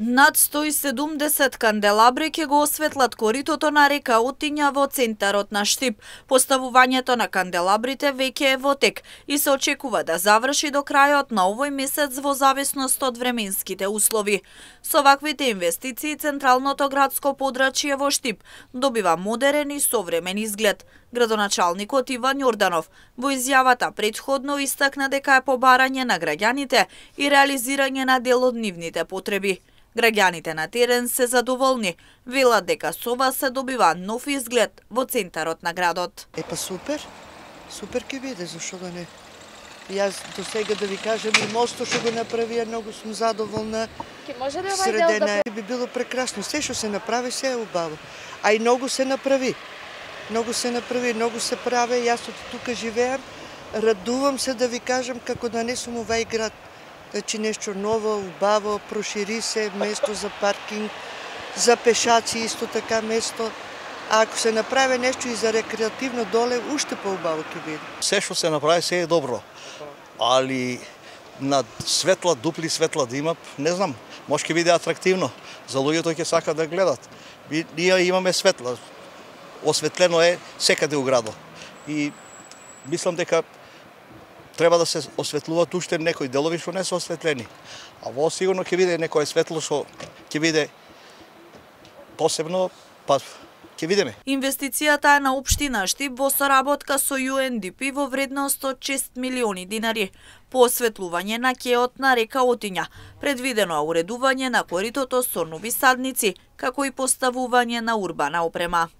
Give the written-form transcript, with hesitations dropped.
Над 170 канделабри ќе го осветлат коритото на река Отиња во центарот на Штип. Поставувањето на канделабрите веќе е во тек и се очекува да заврши до крајот на овој месец во зависност од временските услови. Со ваквите инвестиции централното градско подрачје во Штип добива модерен и современ изглед. Градоначалникот Иван Јорданов во изјавата претходно истакна дека е побарање на граѓаните и реализирање на дел од нивните потреби. Граѓаните на терен се задоволни, велат дека со ова се добива нов изглед во центарот на градот. Супер ќе биде, зашо да не? Јас до сега да ви кажам и мостот што го направија, многу сум задоволна. Ке може ли овај дел да би било прекрасно, се што се направи се е убаво. А и многу се направи. Многу се прави, јас од тука живеам, радувам се да ви кажам како донесам овај град. Значи нешто ново, убаво, прошири се, место за паркинг, за пешаци исто така место. А ако се направи нешто и за рекреативно доле, уште поубаво ќе биде. Се што се направи се е добро, али на светла, дупли светла да има, не знам, може ќе биде атрактивно, за луѓето ќе сакат да гледат. Ние имаме светла, осветлено е секаде у градот. И мислам дека треба да се осветлуваат уште некои делови што не се осветлени. А во сигурно ќе биде некое светло што ќе биде посебно, па ќе видиме. Инвестицијата е на општина Штип во соработка со UNDP во вредност од 6 милиони динари. По осветлување на кеот на река Отиња, предвидено е уредување на коритото со нови садници, како и поставување на урбана опрема.